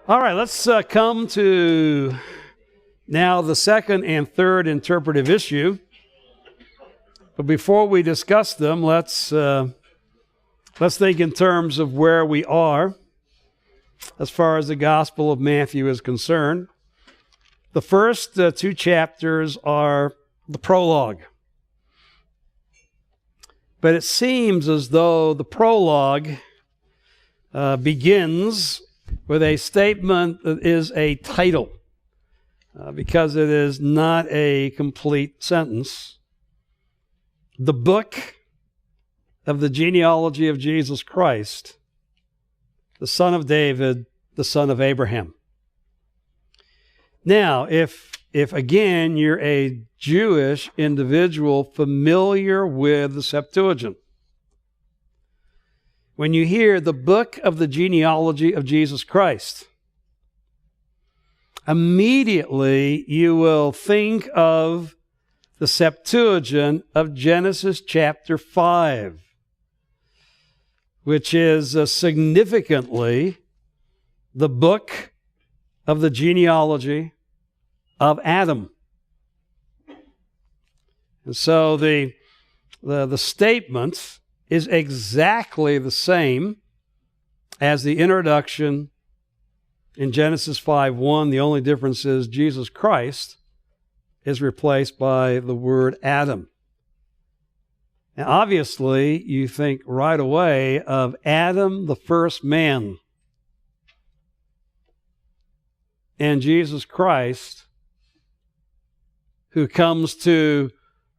All right, let's come to now the second and third interpretive issue. But before we discuss them, let's think in terms of where we are as far as the Gospel of Matthew is concerned. The first two chapters are the prologue. But it seems as though the prologue begins with a statement that is a title, because it is not a complete sentence. The book of the genealogy of Jesus Christ, the son of David, the son of Abraham. Now, if again you're a Jewish individual familiar with the Septuagint, when you hear the book of the genealogy of Jesus Christ, immediately you will think of the Septuagint of Genesis chapter 5, which is significantly the book of the genealogy of Adam. And so the statement is exactly the same as the introduction in Genesis 5:1. The only difference is Jesus Christ is replaced by the word Adam. Now, obviously, you think right away of Adam, the first man, and Jesus Christ, who comes to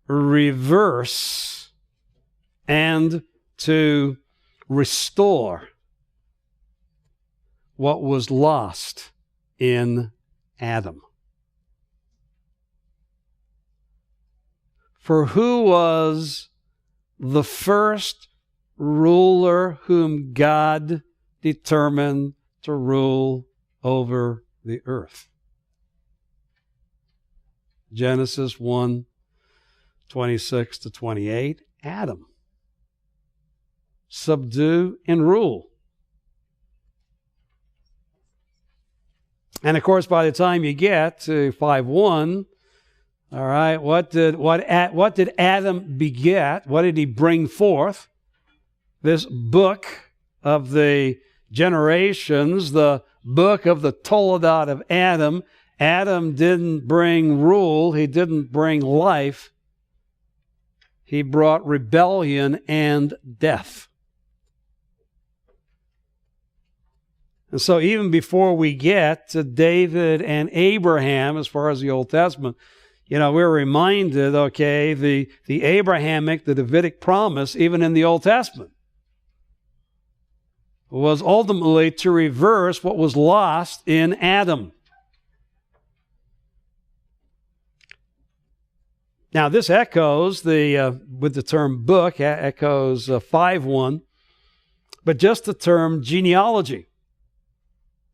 reverse and to restore what was lost in Adam. For who was the first ruler whom God determined to rule over the earth? Genesis 1:26-28, Adam. Subdue and rule. And of course, by the time you get to 5:1, all right, what did Adam beget? What did he bring forth? This book of the generations, the book of the Toledot of Adam. Adam didn't bring rule. He didn't bring life. He brought rebellion and death. And so even before we get to David and Abraham, as far as the Old Testament, we're reminded, okay, the Abrahamic, the Davidic promise, even in the Old Testament, was ultimately to reverse what was lost in Adam. Now, this echoes with the term book, echoes 5:1, but just the term genealogy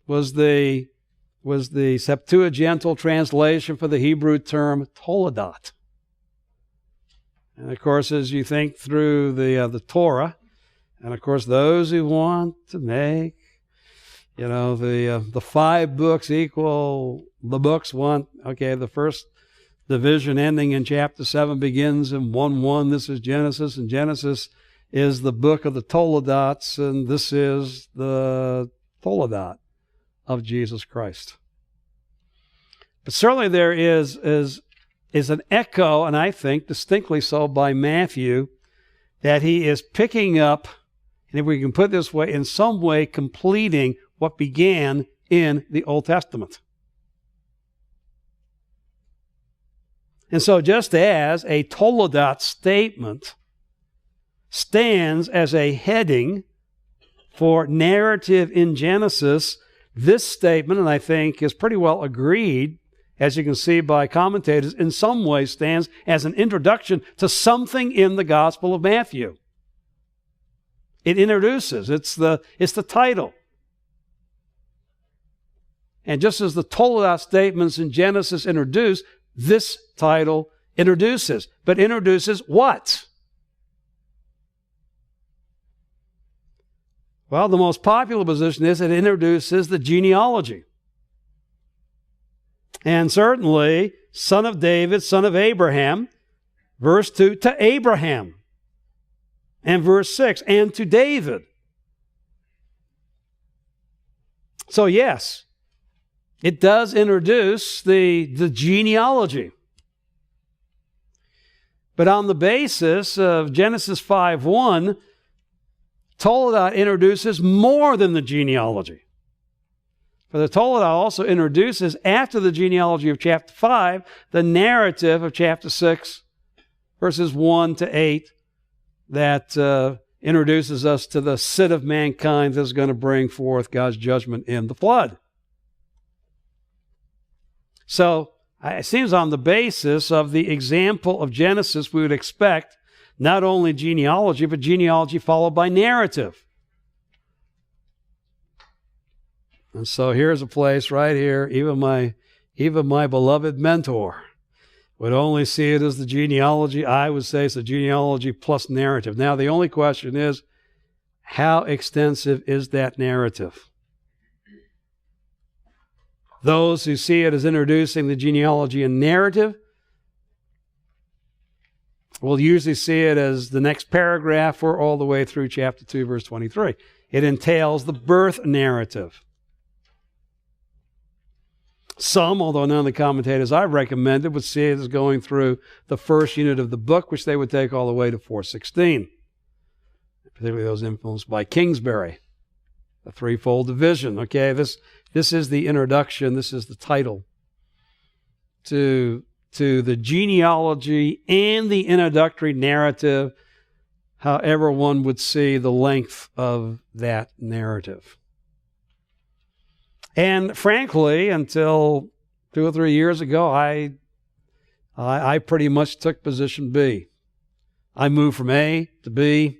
was the Septuagintal translation for the Hebrew term Toledot. And of course, as you think through the Torah, and of course those who want to make, the 5 books equal the books want, okay, the first division ending in chapter 7 begins in 1:1. This is Genesis, and Genesis is the book of the Toledots, and this is the Toledot of Jesus Christ. But certainly there is an echo, and I think distinctly so by Matthew, that he is picking up, and if we can put it this way, in some way completing what began in the Old Testament. And so just as a Toledot statement stands as a heading for narrative in Genesis, this statement, and I think is pretty well agreed, as you can see by commentators, in some way stands as an introduction to something in the Gospel of Matthew. It introduces, it's the title. And just as the Toledot statements in Genesis introduce, this title introduces. But introduces what? Well, the most popular position is it introduces the genealogy. And certainly, son of David, son of Abraham, verse 2, to Abraham. And verse 6, and to David. So yes, it does introduce the genealogy. But on the basis of Genesis 5:1, Toledot introduces more than the genealogy. For the Toledot also introduces, after the genealogy of chapter 5, the narrative of chapter 6, verses 1 to 8, that introduces us to the sin of mankind that is going to bring forth God's judgment in the flood. So, it seems on the basis of the example of Genesis, we would expect not only genealogy, but genealogy followed by narrative. And so here's a place right here, even my beloved mentor would only see it as the genealogy. I would say it's the genealogy plus narrative. Now, the only question is, how extensive is that narrative? Those who see it as introducing the genealogy and narrative will usually see it as the next paragraph or all the way through chapter 2, verse 23. It entails the birth narrative. Some, although none of the commentators I've recommended, would see it as going through the first unit of the book, which they would take all the way to 4:16, particularly those influenced by Kingsbury, the threefold division. Okay, this is the introduction, this is the title to the genealogy and the introductory narrative, however one would see the length of that narrative. And frankly, until 2 or 3 years ago, I pretty much took position B. I moved from A to B.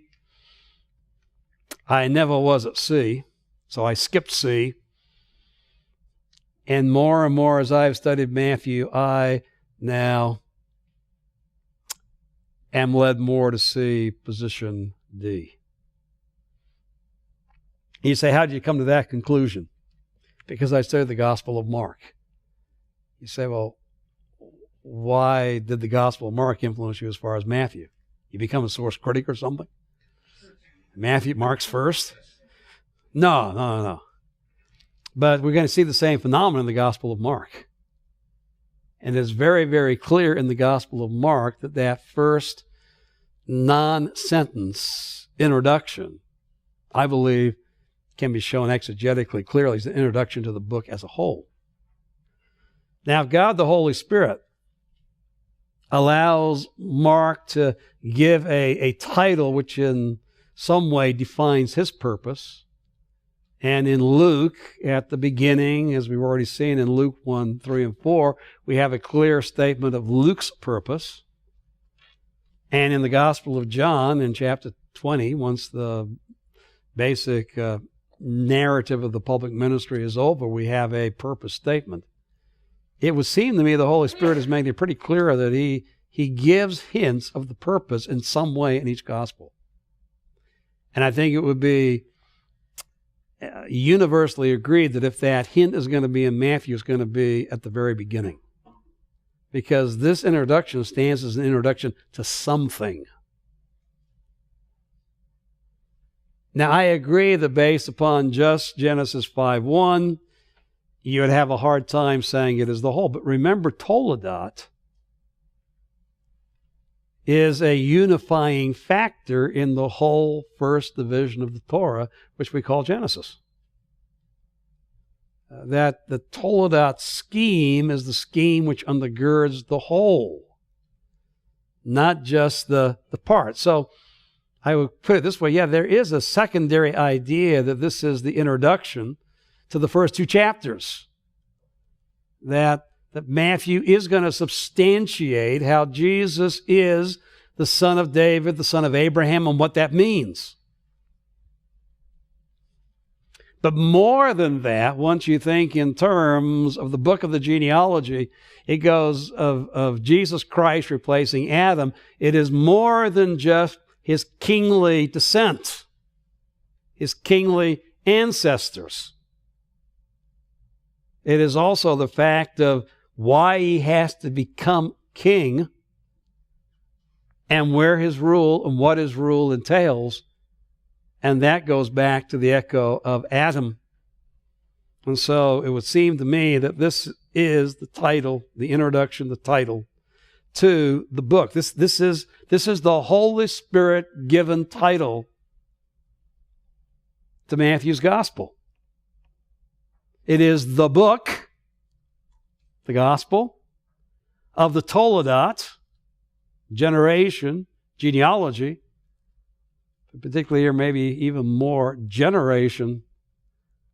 I never was at C, so I skipped C. And more as I've studied Matthew, I now am led more to see position D. You say, how did you come to that conclusion? Because I studied the Gospel of Mark. You say, well, why did the Gospel of Mark influence you as far as Matthew? You become a source critic or something? Mark's first? No. But we're going to see the same phenomenon in the Gospel of Mark. And it's very, very clear in the Gospel of Mark that first non-sentence introduction, I believe, can be shown exegetically clearly as an introduction to the book as a whole. Now, if God the Holy Spirit allows Mark to give a title which in some way defines his purpose, and in Luke, at the beginning, as we've already seen in Luke 1, 3, and 4, we have a clear statement of Luke's purpose. And in the Gospel of John, in chapter 20, once the basic narrative of the public ministry is over, we have a purpose statement. It would seem to me the Holy Spirit is making it pretty clear that he gives hints of the purpose in some way in each gospel. And I think it would be universally agreed that if that hint is going to be in Matthew, it's going to be at the very beginning. Because this introduction stands as an introduction to something. Now, I agree that based upon just Genesis 5:1, you would have a hard time saying it is the whole. But remember, Toledot is a unifying factor in the whole first division of the Torah, which we call Genesis. That the Toledot scheme is the scheme which undergirds the whole, not just the part. So I would put it this way, there is a secondary idea that this is the introduction to the first 2 chapters. That Matthew is going to substantiate how Jesus is the son of David, the son of Abraham, and what that means. But more than that, once you think in terms of the book of the genealogy, it goes of Jesus Christ replacing Adam. It is more than just his kingly descent. his kingly ancestors. It is also the fact of why he has to become king and where his rule and what his rule entails. And that goes back to the echo of Adam. And so it would seem to me that this is the title, the introduction, the title to the book. This is the Holy Spirit given title to Matthew's Gospel. It is the book, the Gospel, of the Toledot, generation, genealogy, particularly here maybe even more generation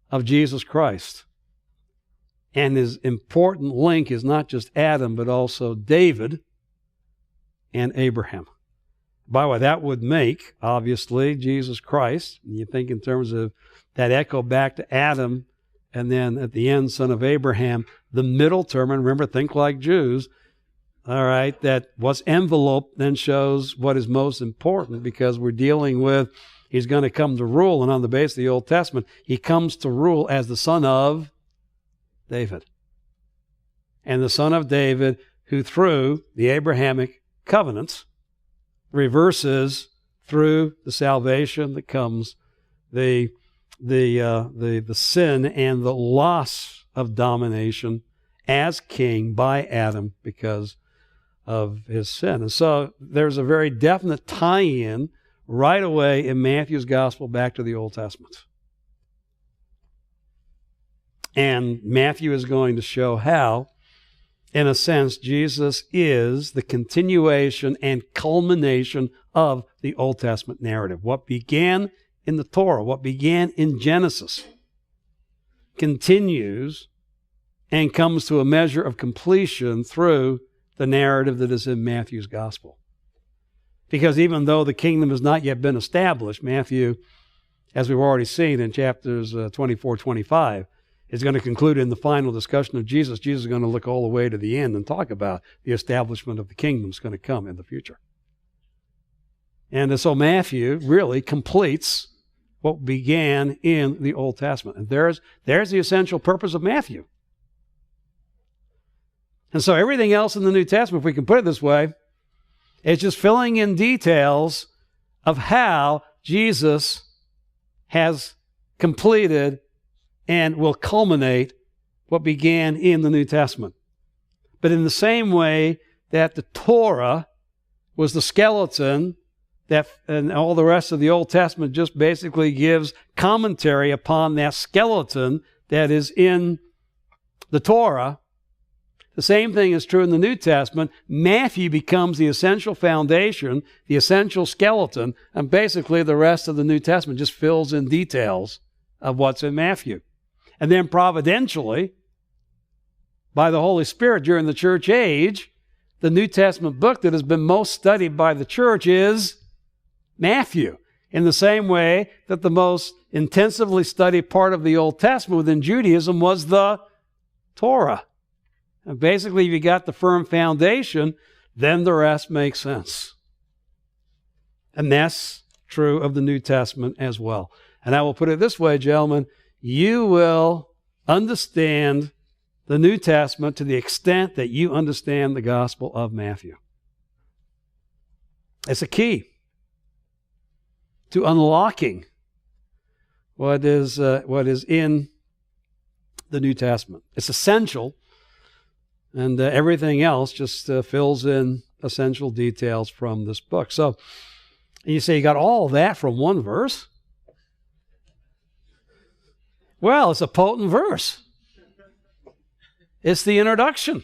of Jesus Christ. And his important link is not just Adam, but also David and Abraham. By the way, that would make, obviously, Jesus Christ, and you think in terms of that echo back to Adam, and then at the end, son of Abraham, the middle term, and remember, think like Jews, all right, that what's enveloped then shows what is most important, because we're dealing with, he's going to come to rule, and on the basis of the Old Testament, he comes to rule as the son of David. And the son of David, who through the Abrahamic covenants reverses through the salvation that comes, the sin and the loss of domination as king by Adam because of his sin. And so there's a very definite tie-in right away in Matthew's Gospel back to the Old Testament. And Matthew is going to show how, in a sense, Jesus is the continuation and culmination of the Old Testament narrative. What began in the Torah, what began in Genesis, continues and comes to a measure of completion through the narrative that is in Matthew's Gospel. Because even though the kingdom has not yet been established, Matthew, as we've already seen in chapters 24, 25, is going to conclude in the final discussion of Jesus. Jesus is going to look all the way to the end and talk about the establishment of the kingdom that's going to come in the future. And so Matthew really completes what began in the Old Testament. And there's the essential purpose of Matthew. And so everything else in the New Testament, if we can put it this way, is just filling in details of how Jesus has completed and will culminate what began in the New Testament. But in the same way that the Torah was the skeleton that, and all the rest of the Old Testament just basically gives commentary upon that skeleton that is in the Torah, the same thing is true in the New Testament. Matthew becomes the essential foundation, the essential skeleton, and basically the rest of the New Testament just fills in details of what's in Matthew. And then providentially, by the Holy Spirit during the church age, the New Testament book that has been most studied by the church is Matthew. In the same way that the most intensively studied part of the Old Testament within Judaism was the Torah. And basically, if you got the firm foundation, then the rest makes sense. And that's true of the New Testament as well. And I will put it this way, gentlemen, you will understand the New Testament to the extent that you understand the Gospel of Matthew. It's a key to unlocking what is in the New Testament. It's essential, and everything else just fills in essential details from this book. So you say you got all that from one verse? Well, it's a potent verse. It's the introduction.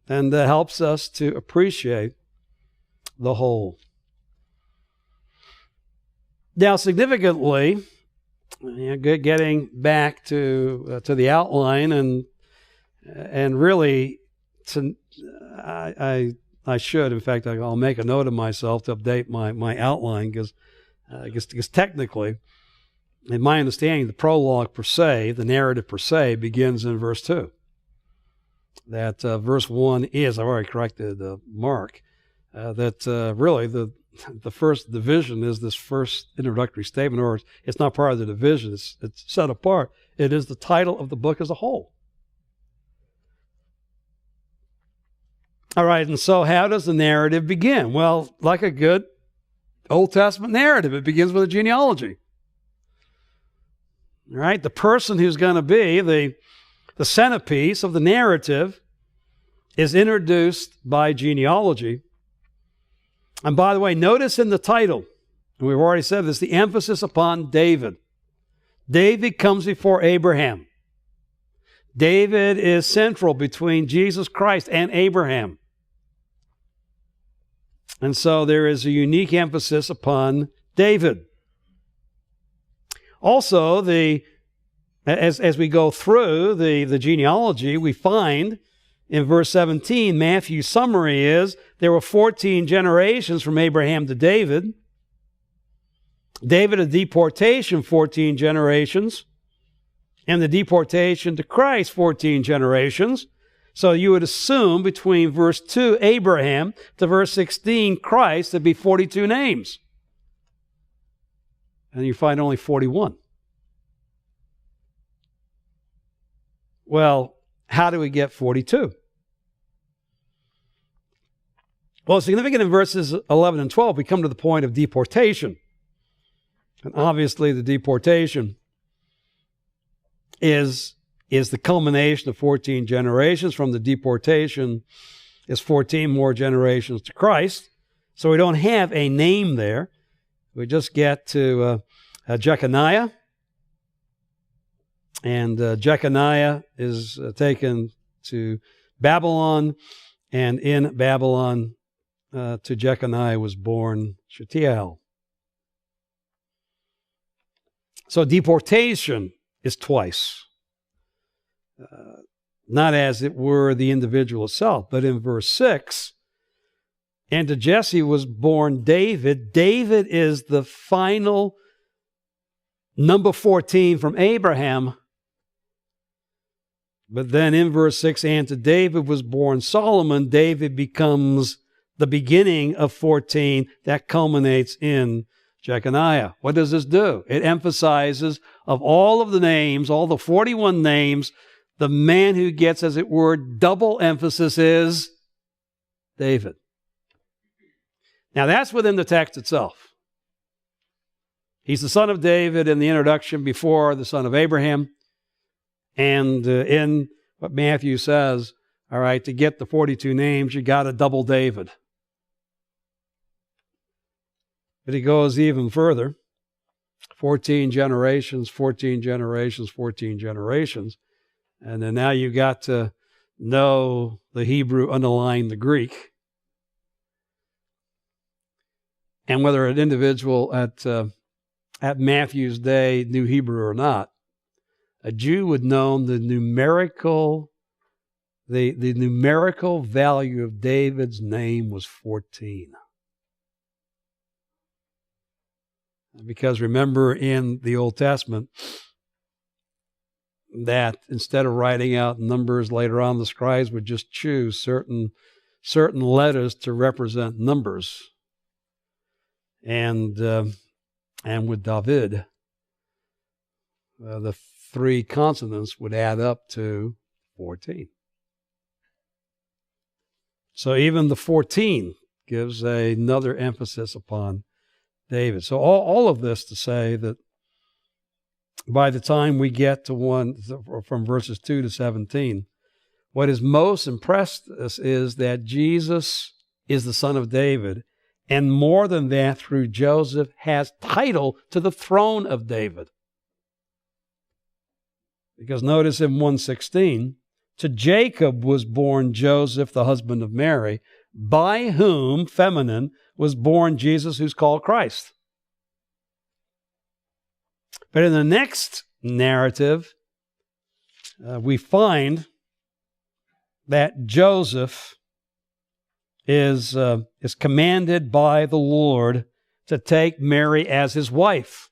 And that helps us to appreciate the whole. Now, significantly, getting back to the outline, and really, I should, in fact, I'll make a note of myself to update my outline, because technically, in my understanding, the prologue per se, the narrative per se, begins in verse 2. That verse 1 is, I've already corrected Mark, that really the the first division is this first introductory statement, or it's not part of the division, it's set apart. It is the title of the book as a whole. All right, and so how does the narrative begin? Well, like a good Old Testament narrative, it begins with a genealogy. All right, the person who's going to be the centerpiece of the narrative is introduced by genealogy. And by the way, notice in the title, and we've already said this, the emphasis upon David. David comes before Abraham. David is central between Jesus Christ and Abraham. And so there is a unique emphasis upon David. Also, as we go through the genealogy, we find in verse 17, Matthew's summary is, there were 14 generations from Abraham to David. David, a deportation, 14 generations. And the deportation to Christ, 14 generations. So you would assume between verse 2, Abraham, to verse 16, Christ, there'd be 42 names. And you find only 41. Well, how do we get 42? Well, it's significant in verses 11 and 12. We come to the point of deportation. And obviously the deportation is the culmination of 14 generations. From the deportation is 14 more generations to Christ. So we don't have a name there. We just get to Jeconiah. And Jeconiah is taken to Babylon, and in Babylon to Jeconiah was born Shealtiel. So deportation is twice. Not as it were the individual itself, but in verse 6, and to Jesse was born David. David is the final number 14 from Abraham. But then in verse 6, and to David was born Solomon. David becomes the beginning of 14 that culminates in Jeconiah. What does this do? It emphasizes of all of the names, all the 41 names, the man who gets, as it were, double emphasis is David. Now that's within the text itself. He's the son of David in the introduction before the son of Abraham. And in what Matthew says, all right, to get the 42 names, you got to double David. But he goes even further. 14 generations, 14 generations, 14 generations. And then now you got to know the Hebrew underlying the Greek. And whether an individual at Matthew's day knew Hebrew or not, a Jew would know the numerical value of David's name was 14. Because remember in the Old Testament that instead of writing out numbers later on, the scribes would just choose certain letters to represent numbers. And with David, the 3 consonants would add up to 14. So even the 14 gives another emphasis upon David. So all of this to say that by the time we get to from verses 2 to 17, what is most impressed us is that Jesus is the son of David, and more than that, through Joseph, has title to the throne of David. Because notice in 1:16, to Jacob was born Joseph, the husband of Mary, by whom, feminine, was born Jesus, who's called Christ. But in the next narrative, we find that Joseph is commanded by the Lord to take Mary as his wife.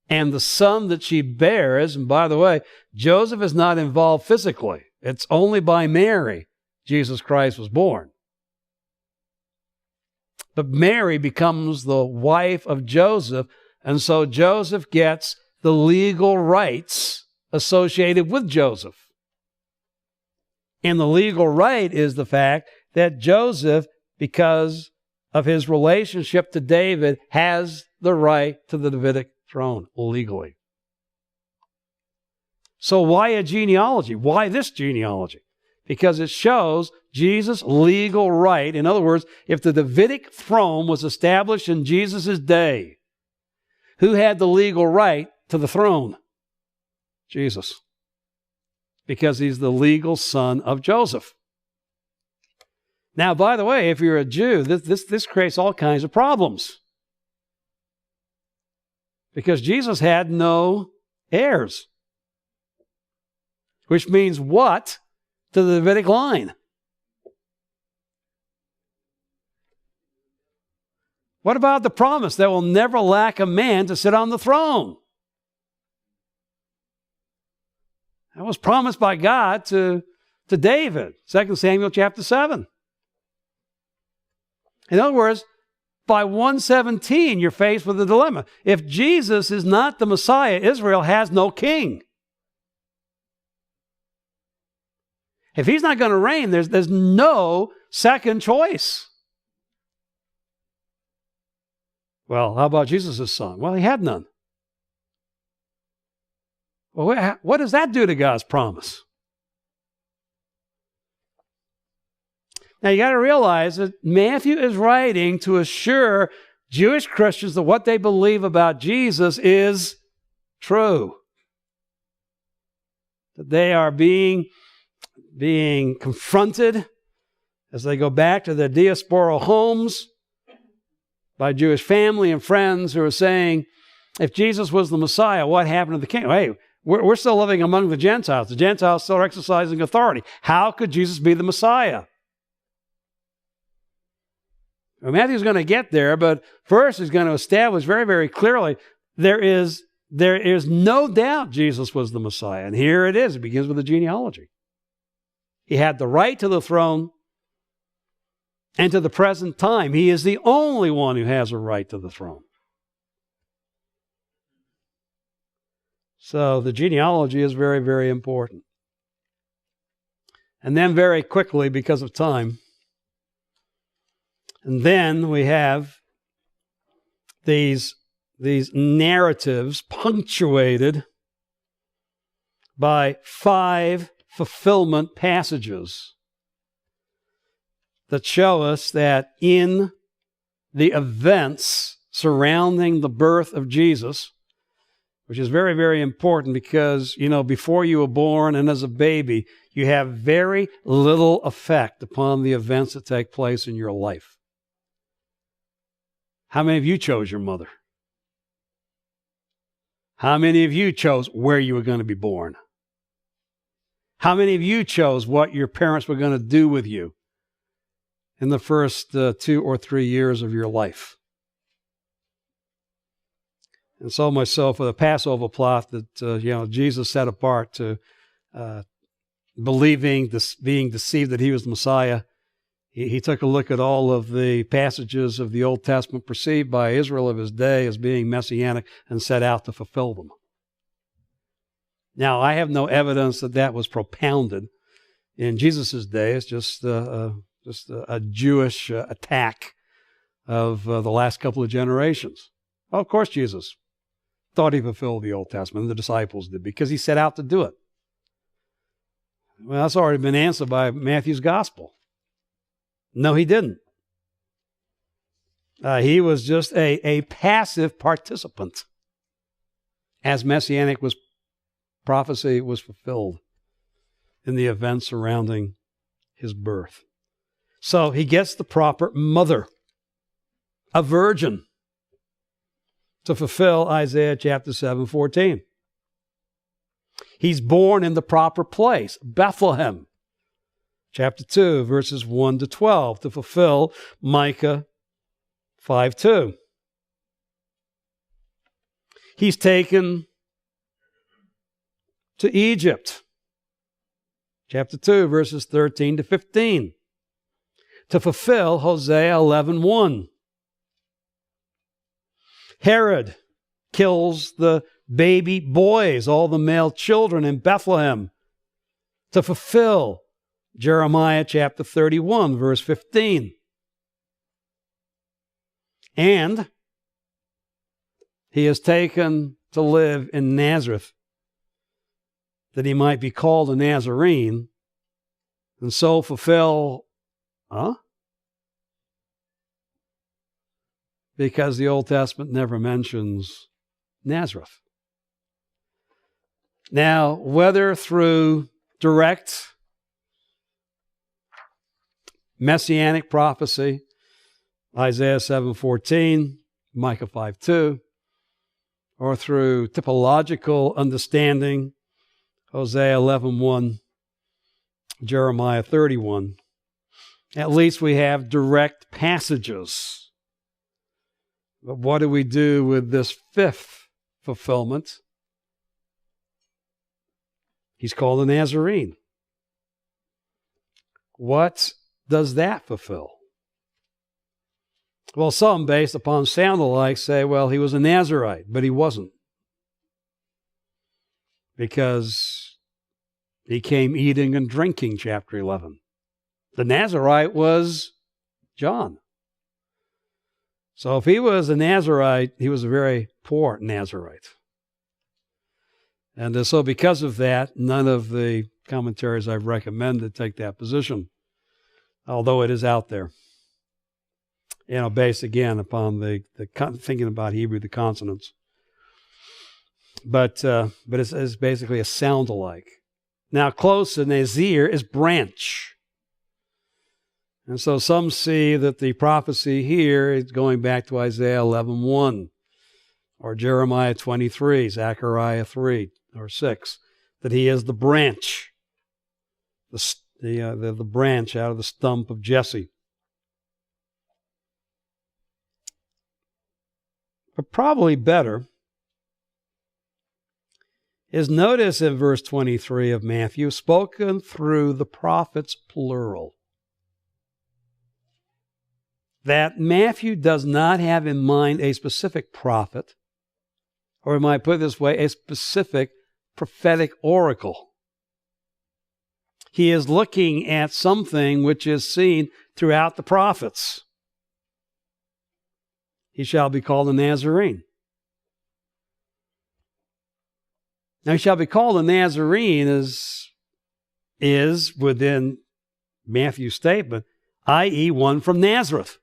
And the son that she bears, and by the way, Joseph is not involved physically. It's only by Mary Jesus Christ was born. But Mary becomes the wife of Joseph, and so Joseph gets the legal rights associated with Joseph. And the legal right is the fact that Joseph, because of his relationship to David, has the right to the Davidic throne legally. So why a genealogy? Why this genealogy? Because it shows Jesus' legal right. In other words, if the Davidic throne was established in Jesus' day, who had the legal right to the throne? Jesus. Because he's the legal son of Joseph. Now, by the way, if you're a Jew, this creates all kinds of problems. Because Jesus had no heirs. Which means what to the Davidic line? What about the promise that will never lack a man to sit on the throne? That was promised by God to David, 2 Samuel chapter 7. In other words, by 117, you're faced with a dilemma. If Jesus is not the Messiah, Israel has no king. If he's not going to reign, there's no second choice. Well, how about Jesus' son? Well, he had none. Well, what does that do to God's promise? Now, you got to realize that Matthew is writing to assure Jewish Christians that what they believe about Jesus is true. That they are being confronted as they go back to their diasporal homes by Jewish family and friends who are saying, if Jesus was the Messiah, what happened to the king? Hey, we're still living among the Gentiles. The Gentiles still are exercising authority. How could Jesus be the Messiah? Well, Matthew's going to get there, but first he's going to establish very, very clearly there is no doubt Jesus was the Messiah. And here it is. It begins with the genealogy. He had the right to the throne, and to the present time, he is the only one who has a right to the throne. So the genealogy is very, very important. And then very quickly, because of time, and then we have these narratives punctuated by 5 fulfillment passages that show us that in the events surrounding the birth of Jesus, which is very, very important because, before you were born and as a baby, you have very little effect upon the events that take place in your life. How many of you chose your mother? How many of you chose where you were going to be born? How many of you chose what your parents were going to do with you in the first 2 or 3 years of your life? And so much so for the Passover plot that, Jesus set apart to being deceived that he was the Messiah. He took a look at all of the passages of the Old Testament perceived by Israel of his day as being messianic and set out to fulfill them. Now, I have no evidence that was propounded in Jesus' day. It's just a Jewish attack of the last couple of generations. Well, of course, Jesus thought he fulfilled the Old Testament, and the disciples did, because he set out to do it. Well, that's already been answered by Matthew's gospel. No, he didn't. He was just a passive participant as messianic prophecy was fulfilled in the events surrounding his birth. So he gets the proper mother, a virgin, to fulfill Isaiah chapter 7:14. He's born in the proper place, Bethlehem, chapter 2, verses 1 to 12, to fulfill Micah 5:2. He's taken to Egypt, chapter 2, verses 13 to 15, to fulfill Hosea 11:1. Herod kills the baby boys, all the male children in Bethlehem, to fulfill Jeremiah chapter 31, verse 15. And he is taken to live in Nazareth, that he might be called a Nazarene, and so fulfill, because the Old Testament never mentions Nazareth. Now, whether through direct messianic prophecy, Isaiah 7:14, Micah 5:2, or through typological understanding, Hosea 11:1, Jeremiah 31, at least we have direct passages. But what do we do with this fifth fulfillment? He's called a Nazarene. What does that fulfill? Well, some, based upon sound-alike, say, well, he was a Nazarite, but he wasn't. Because he came eating and drinking, chapter 11. The Nazarite was John. So if he was a Nazarite, he was a very poor Nazarite. And so because of that, none of the commentaries I've recommended take that position, although it is out there. Based again upon the thinking about Hebrew, the consonants. But it's basically a sound-alike. Now, close to Nazir is branch. And so some see that the prophecy here is going back to Isaiah 11:1, or Jeremiah 23, Zechariah 3 or 6, that he is the branch, the branch out of the stump of Jesse. But probably better is notice in verse 23 of Matthew, spoken through the prophets, plural. That Matthew does not have in mind a specific prophet, or we might put it this way, a specific prophetic oracle. He is looking at something which is seen throughout the prophets. He shall be called a Nazarene. Now, he shall be called a Nazarene is within Matthew's statement, i.e., one from Nazareth.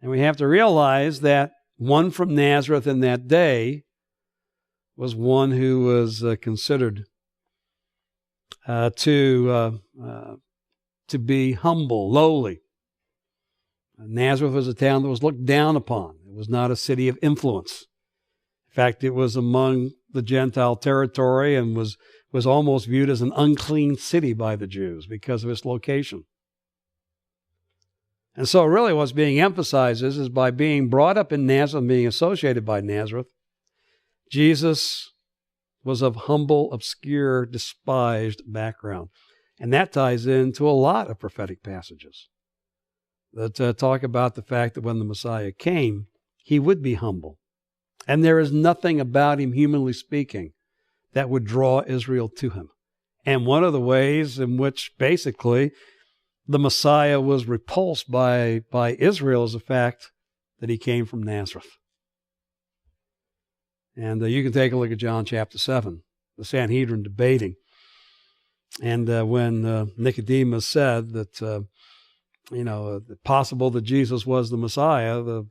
And we have to realize that one from Nazareth in that day was one who was considered to be humble, lowly. Nazareth was a town that was looked down upon. It was not a city of influence. In fact, it was among the Gentile territory and was almost viewed as an unclean city by the Jews because of its location. And so really what's being emphasized is by being brought up in Nazareth and being associated by Nazareth, Jesus was of humble, obscure, despised background. And that ties into a lot of prophetic passages that talk about the fact that when the Messiah came, he would be humble. And there is nothing about him, humanly speaking, that would draw Israel to him. And one of the ways in which basically the Messiah was repulsed by Israel is the fact that he came from Nazareth. And you can take a look at John chapter 7, the Sanhedrin debating. And when Nicodemus said that, possible that Jesus was the Messiah, the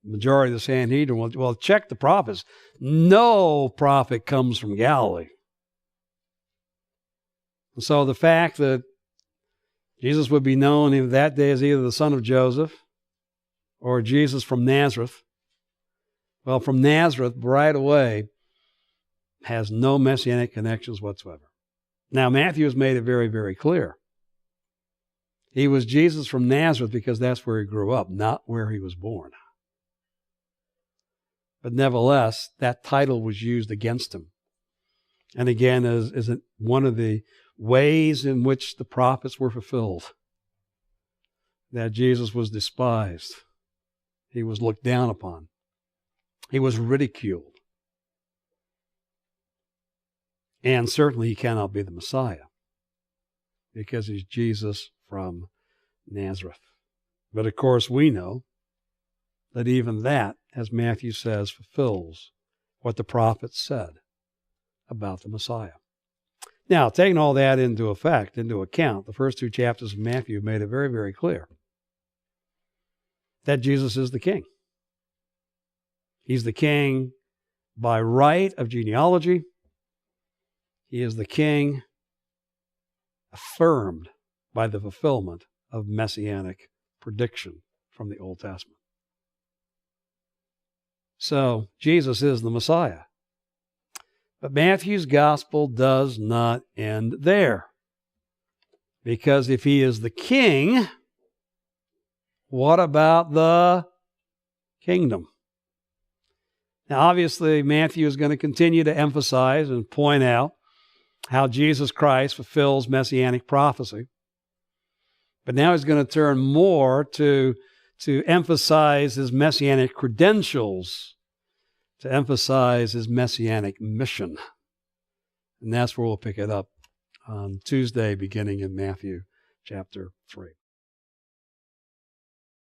majority of the Sanhedrin, well, check the prophets. No prophet comes from Galilee. And so the fact that Jesus would be known in that day as either the son of Joseph or Jesus from Nazareth, well, from Nazareth right away has no messianic connections whatsoever. Now, Matthew has made it very, very clear. He was Jesus from Nazareth because that's where he grew up, not where he was born. But nevertheless, that title was used against him. And again, is one of the ways in which the prophets were fulfilled, that Jesus was despised He was looked down upon. He was ridiculed. And certainly he cannot be the Messiah because he's Jesus from Nazareth. But of course we know that even that, as Matthew says, fulfills what the prophets said about the Messiah. Now, taking all that into account, the first 2 chapters of Matthew made it very, very clear that Jesus is the king. He's the king by right of genealogy. He is the king affirmed by the fulfillment of messianic prediction from the Old Testament. So, Jesus is the Messiah. But Matthew's gospel does not end there. Because if he is the king, what about the kingdom? Now, obviously, Matthew is going to continue to emphasize and point out how Jesus Christ fulfills messianic prophecy. But now he's going to turn more to emphasize his messianic credentials, to emphasize his messianic mission. And that's where we'll pick it up on Tuesday, beginning in Matthew chapter 3.